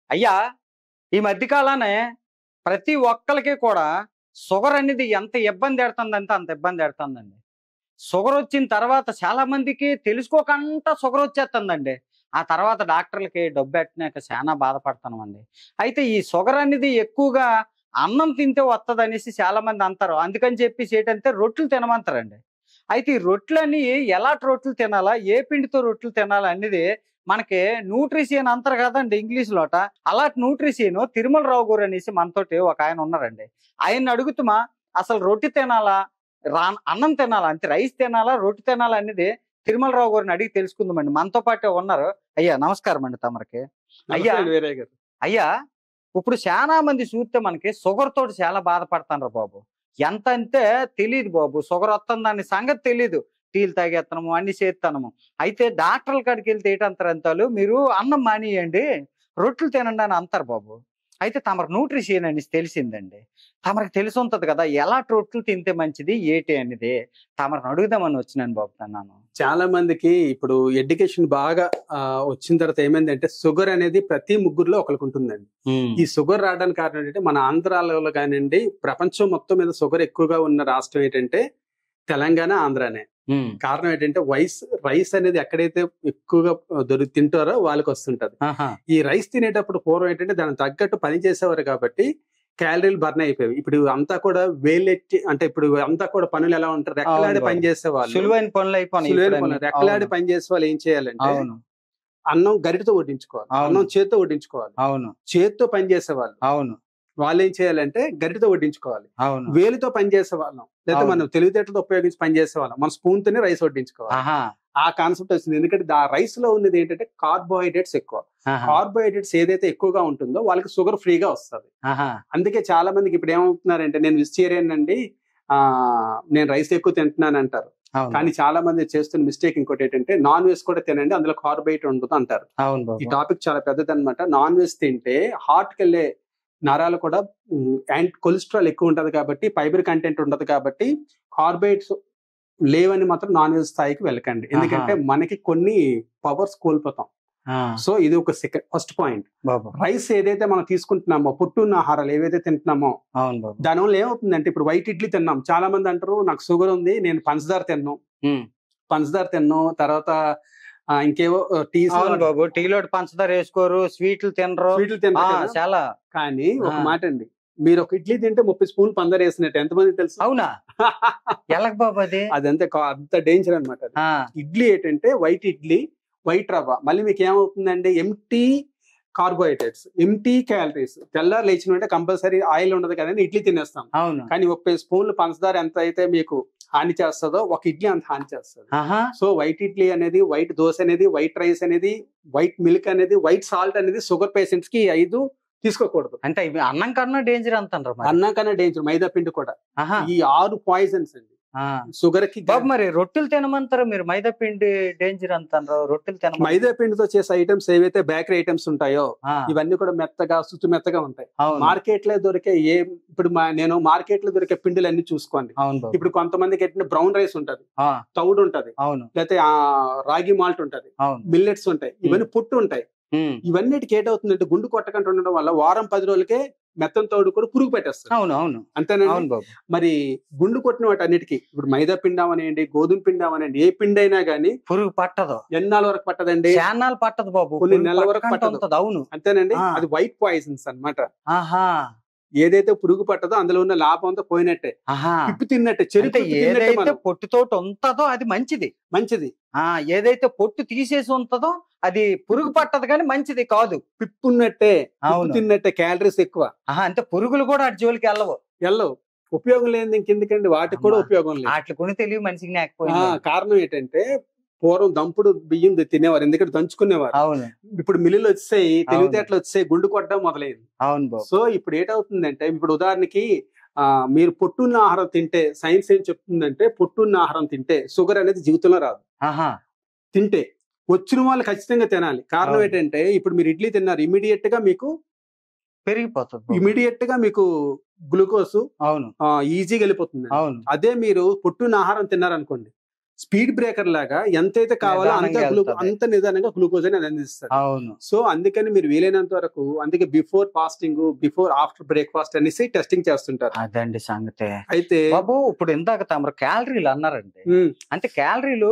అయ్యా, ఈ మధ్య కాలానే ప్రతి ఒక్కళ్ళకి కూడా షుగర్ అనేది ఎంత ఇబ్బంది ఎడుతుందంటే అంత ఇబ్బంది ఎడుతుందండి. షుగర్ వచ్చిన తర్వాత చాలా మందికి తెలుసుకోకుండా షుగర్ వచ్చేస్తుందండి. ఆ తర్వాత డాక్టర్లకి డబ్బెట్టినాక చాలా బాధపడుతున్నామండి. అయితే ఈ షుగర్ అనేది ఎక్కువగా అన్నం తింటే వస్తదనేసి చాలా మంది అంటారు. అందుకని చెప్పేసి ఏంటంటే రొట్టెలు తినమంటారండి. అయితే ఈ రొట్టెలని ఎలాంటి రొట్టెలు తినాలా? ఏ పిండితో రొట్టెలు తినాలా అనేది మనకి న్యూట్రిషియన్ అంటారు కదండీ ఇంగ్లీష్‌లోట. అలాంటి న్యూట్రిషియన్ తిరుమలరావు గారు అనేసి మనతోటి ఒకాయన ఉన్నారండి. ఆయన్ని అడుగుతుమా అసలు రొట్టె తినాలా? అన్నం తినాలా? అంటే రైస్ తినాలా? రొట్టె తినాలా? అనేది తిరుమలరావు గారిని అడిగి తెలుసుకుందామండి. మనతో పాటే ఉన్నారు. అయ్యా నమస్కారం అండి తమరికి. నమస్తే అయ్యా అండి వీరయ్య గారు. అయ్యా ఇప్పుడు చాలా మంది చూస్తే మనకి షుగర్ తోటి చాలా బాధపడతాండ్రు బాబు. ఎంతంటే తెలీదు బాబు. షుగర్ వత్తందని సంగతి తెలీదు. టీలు తాగేత్తనము, అన్ని చేత్తనము. అయితే డాక్టర్ల కాడికెళ్తే ఏటంటారంతాలు, "మీరు అన్నం మానేయండి, రొట్టెలు తినండి" అని అంటారు బాబు. అయితే తమరు న్యూట్రిషియన్ అనేసి తెలిసిందండి. తమరికి తెలిసుంటది కదా! ఎలాంటి రొట్టెలు తింటే మంచిది, ఏటి అనేది. తమరిని అడుగుదామని వచ్చినాను బాబు తన్నాను. చాలా మందికి ఇప్పుడు ఎడ్యుకేషన్ బాగా వచ్చిన తర్వాత ఏమైందంటే షుగర్ అనేది ప్రతి ముగ్గురులో ఒకరికి ఉంటుందండి. ఈ షుగర్ రావడానికి కారణం ఏంటంటే మన ఆంధ్రాలో కానివ్వండి, ప్రపంచం మొత్తం మీద షుగర్ ఎక్కువగా ఉన్న రాష్ట్రం ఏంటంటే తెలంగాణ, ఆంధ్రానే. కారణం ఏంటంటే రైస్ అనేది ఎక్కడైతే ఎక్కువగా తింటారో వాళ్ళకి వస్తుంటది. ఆహా! ఈ రైస్ తినేటప్పుడు పూర్వం ఏంటంటే దానికి తగ్గట్టు పని చేసేవారు కాబట్టి క్యాలరీలు బర్న్ అయిపోయాయి. ఇప్పుడు అంతా కూడా వేలెట్టి అంటే ఇప్పుడు అంతా కూడా పనులు ఎలా ఉంటారు, రెక్కలాడి అవును పని బాబు. చేసేవాళ్ళు. సులువైన పనులయిపోయినాయి సులువైన ఇప్పుడన్నీ. పనులు రెక్కలాడి అవును. పని చేసే వాళ్ళు ఏం చేయాలంటే అవును. అన్నం గరిటతో వడ్డించుకోవాలి, అవును. అన్నం చేత్తో వడ్డించుకోవాలి. అవును. చేత్తో పని చేసేవాళ్ళు అవును. వాళ్ళు ఏం చేయాలంటే గరిటతో వడ్డించుకోవాలి. అవును. వేలితో పని చేసేవాళ్ళం లేదా అవును. మనం తెలివితేటలతో ఉపయోగించి పని చేసేవాళ్ళం. మన స్పూన్ తోనే రైస్ వడ్డించుకోవాలి. ఆహా! ఆ కాన్సెప్ట్ వచ్చింది. ఎందుకంటే ఆ రైస్ లో ఉన్నది ఏంటంటే కార్బోహైడ్రేట్స్ ఎక్కువ. ఆహా! కార్బోహైడ్రేట్స్ ఏదైతే ఎక్కువగా ఉంటుందో వాళ్ళకి షుగర్ ఫ్రీగా వస్తుంది. ఆహా! అందుకే చాలా మందికి ఇప్పుడు ఏమవుతున్నారంటే నేను వెజిటేరియన్ అండి, నేను రైస్ ఎక్కువ తింటున్నాను అంటారు. అవును. కానీ చాలా మంది చేస్తున్న మిస్టేక్ ఇంకోటి ఏంటంటే నాన్ వెజ్ కూడా తినండి, అందులో కార్బోహైడ్రేట్ ఉండదు అంటారు. అవును ఈ బాబు. టాపిక్ చాలా పెద్దది అనమాట. నాన్ వెజ్ తింటే హార్ట్ కి వెళ్ళే నరాలు కూడా కొలెస్ట్రాల్ ఎక్కువ ఉంటది కాబట్టి, ఫైబర్ కంటెంట్ ఉండదు కాబట్టి కార్బోహైడ్రేట్స్ లేవని మాత్రం నాన్ వెజ్ స్థాయికి వెళ్ళకండి. ఎందుకంటే ఆహా! మనకి కొన్ని పవర్స్ కోల్పోతాం. ఆ! సో ఇది ఒక ఫస్ట్ పాయింట్. బాబు. రైస్ ఏదైతే మనం తీసుకుంటున్నామో, పొట్టున్న ఆహారాలు ఏవైతే తింటున్నామో అవును బాబు. దానివల్ల ఏమవుతుందంటే ఇప్పుడు వైట్ ఇడ్లీ తిన్నాం. చాలా మంది అంటారు నాకు షుగర్ ఉంది, నేను పంచదార తిన్ను. హ్మ్. పంచదార తిన్ను. తర్వాత ఇంకేవో అవును బాబు. టీలోటి పంచదార ఏసుకోరు, స్వీట్లు తినరు. స్వీట్లు తింటారు కదా. చాలా. కానీ ఆ! ఒక మాట అండి, మీరు ఒక ఇడ్లీ తింటే 30 స్పూన్లు పంచదార వేసినట్టు ఎంతమంది తెలుసు? అవునా? ఎలాగ బాబు అది? అదంతే అంత డేంజర్ అనమాట. ఆ! ఇడ్లీ ఏంటంటే వైట్ ఇడ్లీ, వైట్ రవ్వ. మళ్ళీ మీకు ఏమవుతుందండి, ఎంప్టీ కార్బోహైడ్రేట్స్, ఎంప్టీ క్యాలరీస్. తెల్లారు లేచిన వెంటనే కంపల్సరీ ఆయిల్ ఉండదు కదండి, ఇడ్లీ తినేస్తాం. అవును. కానీ 30 స్పూన్లు పంచదార ఎంత అయితే మీకు హాని చేస్తుందో ఒక ఇడ్లీ అంత హాని చేస్తుంది. ఆహా! సో వైట్ ఇడ్లీ అనేది, వైట్ దోశ అనేది, వైట్ రైస్ అనేది, వైట్ మిల్క్ అనేది, వైట్ సాల్ట్ అనేది షుగర్ పేషెంట్స్ కి 5 తీసుకోకూడదు. అంటే ఇవి అన్నం కన్నా డేంజర్ అంటారు మరి. అన్నం కన్నా డేంజర్ మైదా పిండి కూడా. ఆహా! ఈ 6 పాయిజన్స్ అండి ఆ! షుగర్ కి. బాబు మరి రొట్టెలు తినమంటారు మీరు, మైదా పిండి డేంజర్ అంటారు. రొట్టెలు తినమంటారు. మైదా పిండితో చేసే ఐటమ్స్ ఏవైతే బేకరీ ఐటమ్స్ ఉంటాయో ఆ! ఇవన్నీ కూడా మెత్తగా సుత్తు మెత్తగా ఉంటాయి. అవును. మార్కెట్ లో దొరికే ఇప్పుడు నేను మార్కెట్ లో దొరికే పిండిలు అన్ని చూసుకోండి. అవును బాబు. ఇప్పుడు కొంతమందికి ఏంటంటే బ్రౌన్ రైస్ ఉంటది, ఆ! తౌడు ఉంటది, అవును. లేకపోతే రాగి మాల్ట్ ఉంటది, అవును. మిల్లెట్స్ ఉంటాయి, ఇవన్నీ పుట్టు ఉంటాయి. ఇవన్నిటికి ఏటవుతుందంటే గుండు కొట్టకుండా ఉండడం వల్ల వారం 10 రోజులకే మెత్తని తౌడు కూడా పురుగు పెట్టేస్తుంది. అవును. అవును. అంతేనండి. అవును బాబు. మరి గుండు కొట్టిన వాటి అన్నిటికీ ఇప్పుడు మైదా పిండి అవనండి, గోధుమ పిండి అవనండి, ఏ పిండి అయినా గానీ పురుగు పట్టదు. ఎన్నాళ్ళ వరకు పట్టదండి? చాన్నాళ్ళు పట్టదు బాబు. కొన్ని పురుగు నెలల వరకు పట్టకంట పట్టదు. ఉంటది. అవును. అంతేనండి. ఆ! అది వైట్ పాయిజన్స్ అన్నమాట. ఆహా! ఏదైతే పురుగు పట్టదో అందులో ఉన్న లాభం అంతా పోయినట్టే. ఆహా! పిప్పి తిన్నట్టే, చెరుకు అంటే పిప్పి తిన్నట్టే. ఏదైతే మనం పొట్టుతోటి ఉంటదో అది మంచిది. మంచిది. ఆ! ఏదైతే పొట్టు తీసేసి ఉంటదో అది పురుగు పట్టదు గాని మంచిది కాదు. పిప్పు ఉన్నట్టే, పిప్పు అవును. తిన్నట్టే, క్యాలరీస్ ఎక్కువ. ఆహా! అంటే పురుగులు కూడా అటు జోలికెళ్ళవు. ఎల్లవు. ఉపయోగం లేనిది ఇంకెందుకండి, వాటికి కూడా అమ్మా! ఉపయోగం లేదు. ఆట్లి కొని తెలివి మనిషికి ఆ! లేకపోయింది. కారణం ఏంటంటే పూర్వం దంపుడు బియ్యం తినేవారు, ఎందుకంటే దంచుకునేవారు. అవును. ఇప్పుడు మిల్లులు వచ్చేసాయి, అవును. తెలివితేటలు వచ్చేసాయి, గుండు కొట్టడం మొదలైంది. అవును బాబు. సో ఇప్పుడు ఏటవుతుందంటే, ఇప్పుడు ఉదాహరణకి మీరు పొట్టున్న ఆహారం తింటే సైన్స్ ఏం చెప్తుందంటే, పొట్టున్న ఆహారం తింటే షుగర్ అనేది జీవితంలో రాదు. ఆహా! తింటే వచ్చిన వాళ్ళు ఖచ్చితంగా తినాలి. కారణం అవును. ఏంటంటే ఇప్పుడు మీరు ఇడ్లీ తిన్నారు, పెరిగిపోతది బాబు. ఇమ్మీడియేట్ గా మీకు గ్లూకోజ్ అవును. ఈజీగా వెళ్ళిపోతుంది. అవును. అదే మీరు పొట్టున్న ఆహారం తిన్నారనుకోండి, స్పీడ్ బ్రేకర్ లాగా ఎంతైతే కావాలో అంత నిదానంగా గ్లూకోజ్ అనేది అందిస్తారు. అవును. సో అందుకని మీరు వీలైనంత వరకు అందుకే before fasting, before after breakfast అనేసి టెస్టింగ్ చేస్తుంటారు. అదండి సంగతే. అయితే బాబు ఇప్పుడు ఇందాక తమరు క్యాలరీలు అన్నారండి. అంటే క్యాలరీలు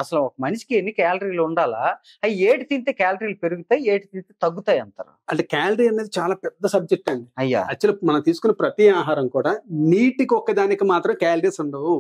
అసలు ఒక మనిషికి ఎన్ని క్యాలరీలు ఉండాలా? అవి ఏటి తింటే క్యాలరీలు పెరుగుతాయి, ఏటి తింటే తగ్గుతాయి అంటారు? అంటే క్యాలరీ అనేది చాలా పెద్ద సబ్జెక్ట్ అండి. అయ్యా యాక్చువల్ మనం తీసుకున్న ప్రతి ఆహారం కూడా నీటికి ఒక్కదానికి మాత్రం క్యాలరీస్ ఉండవు.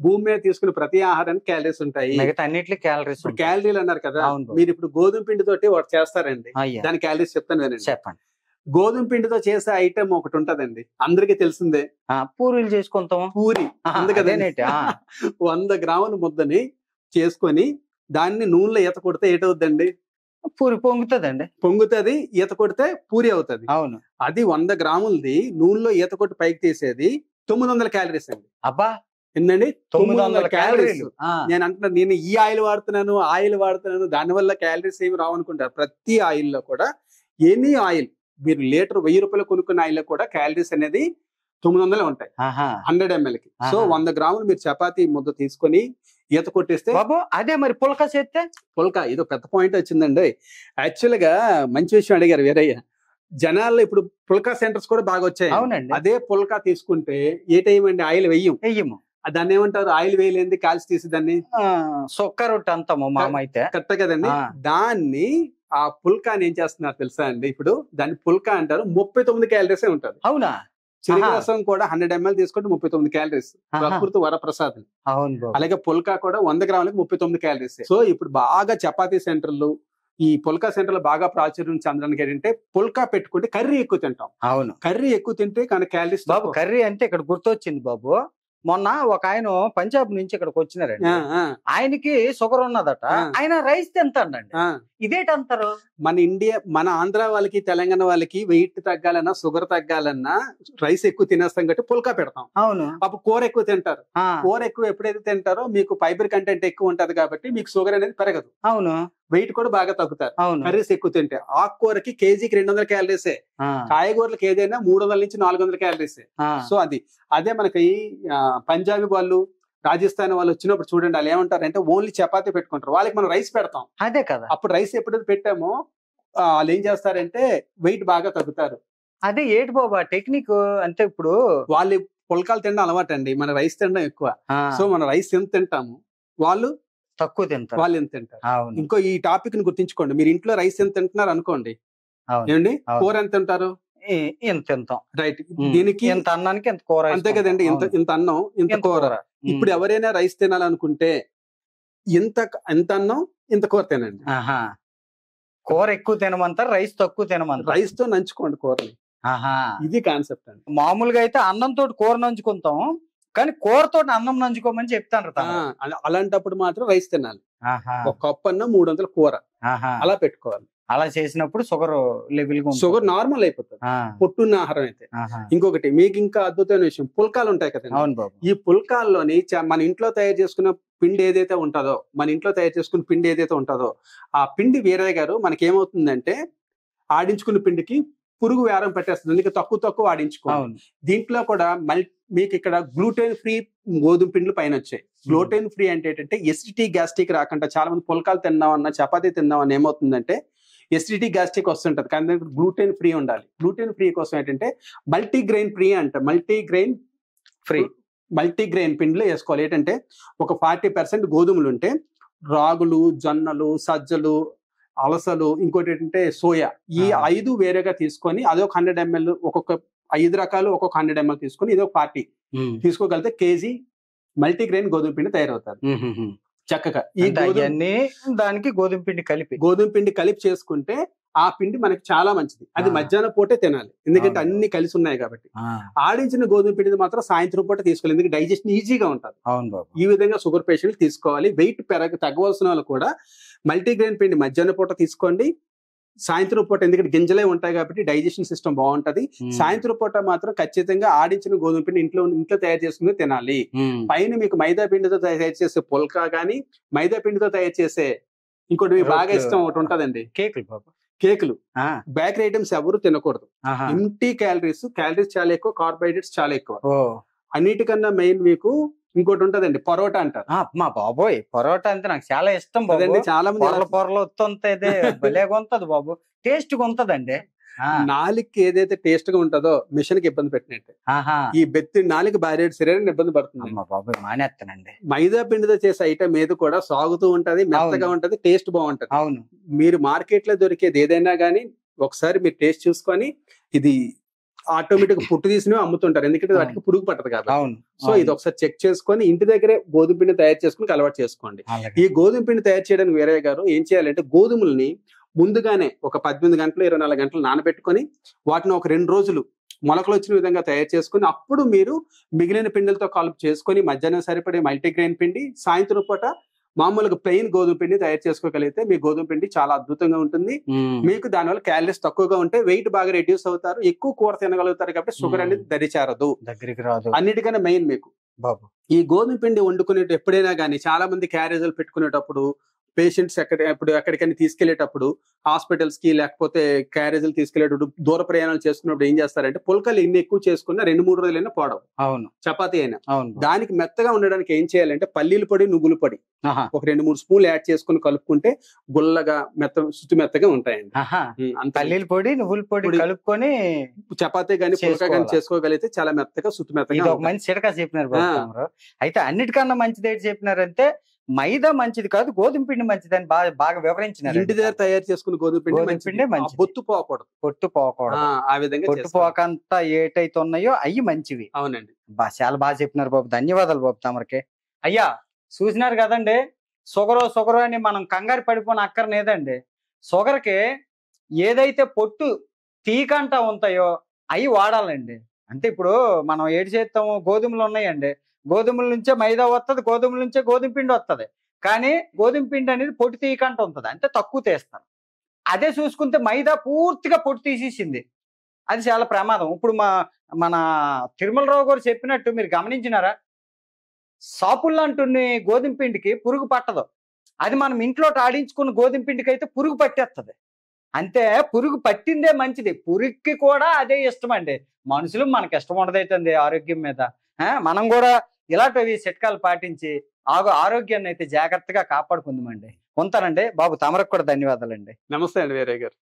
భూమి మీద తీసుకున్న ప్రతి ఆహారానికి క్యాలరీస్ ఉంటాయి, మిగతా అన్నిటికీ క్యాలరీస్. క్యాలరీలు అన్నారు కదా, మీరు ఇప్పుడు గోధుమ పిండి తోటి ఒకటి చేస్తారండి, దాని క్యాలరీస్ చెప్తాను వినండి. చెప్పండి. గోధుమ పిండితో చేసే ఐటమ్ ఒకటి ఉంటదండి, అందరికి తెలిసిందే, పూరీలు చేసుకుంటాం. పూరి అందుకదే 100 గ్రాముల ముద్దని చేసుకొని దాన్ని నూనెలో ఈత కొడితే ఏటవుద్దండి? పూరి పొంగుతుందండి. పొంగుతుంది, ఈత కొడితే పూరి అవుతుంది. అవును. అది 100 గ్రాములది నూనెలో ఈత కొట్టి పైకి తీసేది 900 క్యాలరీస్ అండి. అబ్బా ఏంటండి 900 క్యాలరీస్. నేను అంటున్నాను, నేను ఈ ఆయిల్ వాడుతున్నాను దానివల్ల క్యాలరీస్ ఏమి రావు అనుకుంటారు. ప్రతి ఆయిల్ లో కూడా ఎనీ ఆయిల్ మీరు లీటర్ 1000 రూపాయలు కొనుక్కున్న ఆయిల్ లో కూడా క్యాలరీస్ అనేది 900 ఉంటాయి 100 ml కి. సో 100 గ్రాములు మీరు చపాతీ ముద్ద తీసుకొని ఈత కొట్టేస్తే బాబు అదే మరి పుల్కా చేస్తే పుల్కా. ఇదో పెద్ద పాయింట్ వచ్చిందండి. యాక్చువల్ గా మంచి విషయం అడిగారు వీరయ్య. జనాల్లో ఇప్పుడు పుల్కా సెంటర్స్ కూడా బాగా వచ్చాయి. అవునండి. అదే పుల్కా తీసుకుంటే ఏ టైం అండి ఆయిల్ వెయ్యము. దాన్ని ఏమంటారు, ఆయిల్ వేయలేంది కాల్చి తీసి దాన్ని సొక్క రొట్టె అంటాము మామ అయితే. కరెక్ట్ కదండి. దాన్ని ఆ పుల్కాని ఏం చేస్తున్నారు తెలుసా అండి, ఇప్పుడు దాన్ని పుల్కా అంటారు. 39 క్యాలరీస్ ఉంటుంది. అవునా? చెరుకు రసం కూడా 100 ml తీసుకుంటే 39 క్యాలరీస్. ప్రకృతి వరప్రసాదం. అలాగే పుల్కా కూడా 100 గ్రాములకు 39 క్యాలరీస్. సో ఇప్పుడు బాగా చపాతీ సెంటర్లు, ఈ పుల్కా సెంటర్లు బాగా ప్రాచుర్యం చెందడానికి ఏంటంటే పుల్కా పెట్టుకుంటే కర్రీ ఎక్కువ తింటాం. అవును, కర్రీ ఎక్కువ తింటే కానీ క్యాలరీస్. బాబు కర్రీ అంటే ఇక్కడ గుర్తొచ్చింది బాబు, మొన్న ఒక ఆయన పంజాబ్ నుంచి ఇక్కడికి వచ్చినారండి. ఆయనకి షుగర్ ఉన్నదట, ఆయన రైస్ తింటాడండి. ఇదేంటారు? మన ఆంధ్ర వాళ్ళకి తెలంగాణ వాళ్ళకి వెయిట్ తగ్గాలన్నా షుగర్ తగ్గాలన్నా రైస్ ఎక్కువ తినేస్తాం కాబట్టి పుల్కా పెడతాం. అవును. అప్పుడు కూర ఎక్కువ తింటారు. కూర ఎక్కువ ఎప్పుడైతే తింటారో మీకు ఫైబర్ కంటెంట్ ఎక్కువ ఉంటది కాబట్టి మీకు షుగర్ అనేది పెరగదు. అవును. వెయిట్ కూడా బాగా తగ్గుతారు కర్రీస్ ఎక్కువ తింటే. ఆకుకూరకి కేజీకి 200 క్యాలరీసే, కాయగూరలకి ఏదైనా 300 నుంచి 400 క్యాలరీసే. సో అదే మనకి పంజాబీ వాళ్ళు, రాజస్థాన్ వాళ్ళు వచ్చినప్పుడు చూడండి, వాళ్ళు ఏమంటారంటే ఓన్లీ చపాతీ పెట్టుకుంటారు. వాళ్ళకి మనం రైస్ పెడతాం. అదే కదా. అప్పుడు రైస్ ఎప్పుడైతే పెట్టామో వాళ్ళు ఏం చేస్తారంటే వెయిట్ బాగా తగ్గుతారు. అదే ఏటి బాబా టెక్నిక్ అంటే. ఇప్పుడు వాళ్ళు పుల్కాలు తినడం అలవాటు అండి, మన రైస్ తినడం ఎక్కువ. సో మన రైస్ ఎంత తింటాము, వాళ్ళు తక్కువ తింటారు. వాళ్ళు ఎంత తింటారు. ఇంకో ఈ టాపిక్ ని గుర్తించుకోండి. మీరు ఇంట్లో రైస్ ఎంత తింటున్నారు అనుకోండి, ఏమండి కూర ఎంత తింటారు? ఎంత తింటాం. రైట్. దీనికి ఎంత అన్నానికి ఎంత కూర, అంతే కదండి. ఇంత అన్నం ఇంత కూర. ఇప్పుడు ఎవరైనా రైస్ తినాలనుకుంటే ఎంత అన్నం ఇంత కూర తినండి. కూర ఎక్కువ తినమంటారు, రైస్ తక్కువ తినమంటారు. రైస్ తో నంచుకోండి కూరని. ఇది కాన్సెప్ట్ అండి. మామూలుగా అయితే అన్నంతో కూర నంచుకుంటాం, కానీ కూరతో అన్నం నంచుకోమని చెప్తాను. అలాంటప్పుడు మాత్రం రైస్ తినాలి. ఒక కప్పు అన్నం 300 కూర అలా పెట్టుకోవాలి. అలా చేసినప్పుడు షుగర్ లెవెల్ షుగర్ నార్మల్ అయిపోతుంది, పొట్టున్న ఆహారం అయితే. ఇంకొకటి మీకు ఇంకా అద్భుతమైన విషయం, పుల్కాలు ఉంటాయి కదా. అవును బాబు. ఈ పుల్కాల్లోని మన ఇంట్లో తయారు చేసుకున్న పిండి ఏదైతే ఉంటుందో ఆ పిండి వీరయ్య గారు మనకి ఏమవుతుందంటే ఆడించుకున్న పిండికి పురుగు వ్యారం పెట్టేస్తుంది. అందుకే తక్కువ ఆడించుకోవాలి. దీంట్లో కూడా మీకు ఇక్కడ గ్లూటెన్ ఫ్రీ గోధుమ పిండిలు పైన వచ్చాయి. గ్లూటెన్ ఫ్రీ అంటే ఏంటంటే ఎసిడిటీ, గ్యాస్ట్రిక్ రాకుండా. చాలా మంది పుల్కాలు తిన్నామన్నా, చపాతీ తిన్నామన్నా ఏమవుతుందంటే ఎసిడిటీ, గ్యాస్ట్రిక్ వస్తుంటది. కానీ గ్లూటెన్ ఫ్రీ ఉండాలి. గ్లూటెన్ ఫ్రీ కోసం ఏంటంటే మల్టీగ్రెయిన్ ఫ్రీ అంట. మల్టీగ్రెయిన్ పిండిలో వేసుకోవాలి. ఏంటంటే ఒక 40% గోధుమలు ఉంటే రాగులు, జొన్నలు, సజ్జలు, అలసలు, ఇంకోటి ఏంటంటే సోయా, ఈ 5 వేరేగా తీసుకొని అదొక 100 ml, ఒక్కొక్క 5 రకాలు ఒక్కొక్క 100 ml తీసుకొని ఇదొక 40 తీసుకోగలిగితే కేజీ మల్టీగ్రెయిన్ గోధుమ పిండి తయారవుతారు చక్కగా. ఈ దానికి గోధుమ పిండి కలిపి చేసుకుంటే ఆ పిండి మనకి చాలా మంచిది. అది మధ్యాహ్నం పూటే తినాలి, ఎందుకంటే అన్ని కలిసి ఉన్నాయి కాబట్టి. ఆడించిన గోధుమ పిండి మాత్రం సాయంత్రం పూట తీసుకోవాలి, ఎందుకంటే డైజెషన్ ఈజీగా ఉంటుంది. ఈ విధంగా షుగర్ పేషెంట్లు తీసుకోవాలి. వెయిట్ తగ్గవలసిన వాళ్ళు కూడా మల్టీగ్రెయిన్ పిండి మధ్యాహ్నం పూట తీసుకోండి, సాయంత్రం పూట, ఎందుకంటే గింజలే ఉంటాయి కాబట్టి డైజెషన్ సిస్టమ్ బాగుంటది. సాయంత్రం పూట మాత్రం ఖచ్చితంగా ఆడించిన గోధుమ పిండి ఇంట్లో తయారు చేసుకుని తినాలి. పైన మీకు మైదా పిండితో తయారు చేసే పుల్కా గానీ, మైదా పిండితో తయారు చేసే ఇంకోటి మీకు బాగా ఇష్టం ఒకటి ఉంటదండి, కేకులు. బేకరీ ఐటమ్స్ ఎవరు తినకూడదు. ఎంటీ క్యాలరీస్ చాలా ఎక్కువ, కార్బోహైడ్రేట్స్ చాలా ఎక్కువ. అన్నిటికన్నా మెయిన్ మీకు ఇంకోటి ఉంటదండి పరోటా అంటారు. మా బాబోయ్, పరోటా అంటే నాకు చాలా ఇష్టం బాబు. అదండి చాలా మంది పొరలు పొరలు వస్తుంటది, భలేగా ఉంటది బాబు, టేస్ట్ గా ఉంటదండి. నాలుగుకి ఏదైతే టేస్ట్ గా ఉంటుందో మిషన్ కి ఇబ్బంది పెట్టినట్టే. ఈ బెత్తి నాలుగు బారేడు శరీరాన్ని ఇబ్బంది పడుతుంది. బాబోయ్ మానేస్తానండి. మైదా పిండితో చేసే ఐటమ్ ఏది కూడా సాగుతూ ఉంటది, మెత్తగా ఉంటది, టేస్ట్ బాగుంటది. అవును. మీరు మార్కెట్ లో దొరికేది ఏదైనా గానీ ఒకసారి మీరు టేస్ట్ చూసుకొని, ఇది ఆటోమేటిక్ పుట్టు తీసినవి అమ్ముతుంటారు, ఎందుకంటే వాటికి పురుగు పట్టదు కాబట్టి. అవును. సో ఇది ఒకసారి చెక్ చేసుకొని ఇంటి దగ్గరే గోధుమ పిండి తయారు చేసుకుని అలవాటు చేసుకోండి. ఈ గోధుమ పిండి తయారు చేయడానికి వీరయ్య గారు ఏం చేయాలంటే, గోధుమల్ని ముందుగానే ఒక 18 గంటలు 24 గంటలు నానబెట్టుకొని వాటిని ఒక 2 రోజులు మొలకలు వచ్చిన విధంగా తయారు చేసుకుని, అప్పుడు మీరు మిగిలిన పిండిలతో కలుపు చేసుకొని మధ్యాహ్నం సరిపడే మల్టీగ్రెయిన్ పిండి, సాయంత్రం పూట మామూలుగా ప్లెయిన్ గోధుమ పిండి తయారు చేసుకోగలిగితే మీ గోధుమ పిండి చాలా అద్భుతంగా ఉంటుంది. మీకు దానివల్ల క్యాలరీస్ తక్కువగా ఉంటాయి, వెయిట్ బాగా రెడ్యూస్ అవుతారు, ఎక్కువ కూర తినగలుగుతారు, కాబట్టి షుగర్ అనేది దరిచేరదు, దగ్గరికి రాదు. అన్నిటికన్నా మెయిన్ మీకు బాబు ఈ గోధుమ పిండి వండుకునే ఎప్పుడైనా కానీ చాలా మంది క్యారేజీలు పెట్టుకునేటప్పుడు పేషెంట్స్ ఎక్కడికైనా తీసుకెళ్లేటప్పుడు, హాస్పిటల్స్ కి లేకపోతే క్యారేజీలు తీసుకెళ్లేటప్పుడు, దూర ప్రయాణాలు చేసుకున్నప్పుడు ఏం చేస్తారంటే, పుల్కలు ఎన్ని ఎక్కువ చేసుకున్నా 2-3 రోజులైనా పోవడం. అవును. చపాతీ అయినా దానికి మెత్తగా ఉండడానికి ఏం చేయాలంటే, పల్లీల పొడి, నువ్వుల పొడి ఒక 2-3 స్పూన్లు యాడ్ చేసుకుని కలుపుకుంటే గుల్లగా శుతి మెత్తగా ఉంటాయండి. పల్లీల పొడి, నువ్వుల పొడి కలుపుకొని చపాతీ గానీ పుల్కా గానీ చేసుకోగలిగితే చాలా మెత్తగా శుతి మెత్తగా. ఒక మంచి చిడకా చెప్పినారు. అయితే అన్నిటికన్నా మంచిది ఏంటి చెప్పినారంటే, మైదా మంచిది కాదు, గోధుమ పిండి మంచిది అని బాగా వివరించినారు. ఇంటి దగ్గర తయారు చేసుకున్న గోధుమ పిండి మంచిది, పొట్టు పోకూడదు. ఆ విధంగా పొట్టు పోకంతా ఏటైతే ఉన్నాయో అవి మంచివి. అవునండి. చాలా బాగా చెప్పినారు బాబు, ధన్యవాదాలు బాబు తమరికి. అయ్యా చూసినారు కదండి, షుగరు అని మనం కంగారు పడిపోయిన అక్కర్లేదండి. షుగర్కి ఏదైతే పొట్టు తీకంటా ఉంటాయో అవి వాడాలండి. అంటే ఇప్పుడు మనం ఏడు చేస్తాము, గోధుమలు ఉన్నాయండి, గోధుమల నుంచే మైదా వస్తుంది, గోధుమల నుంచే గోధుమ పిండి వస్తుంది, కానీ గోధుమ పిండి అనేది పొట్టు తీయకంట ఉంటుంది, అంటే తక్కువ తీస్తారు. అదే చూసుకుంటే మైదా పూర్తిగా పొట్టు తీసేసింది, అది చాలా ప్రమాదం. ఇప్పుడు మన తిరుమలరావు గారు చెప్పినట్టు మీరు గమనించినారా, సాపుళ్ళు అంటున్న గోధుమ పిండికి పురుగు పట్టదు, అది మనం ఇంట్లో ఆడించుకున్న గోధుమ పిండికి అయితే పురుగు పట్టేస్తుంది. అంతే, పురుగు పట్టిందే మంచిది, పురుగుకి కూడా అదే ఇష్టం అండి. మనుషులు మనకి ఇష్టం ఉండదైతుంది ఆరోగ్యం మీద. మనం కూడా ఇలాంటివి చిట్కాలు పాటించి ఆరోగ్యాన్ని అయితే జాగ్రత్తగా కాపాడుకుందామండి. ఉంటానండి బాబు, తమరకు కూడా ధన్యవాదాలండి. నమస్తే అండి వీరయ్య గారు.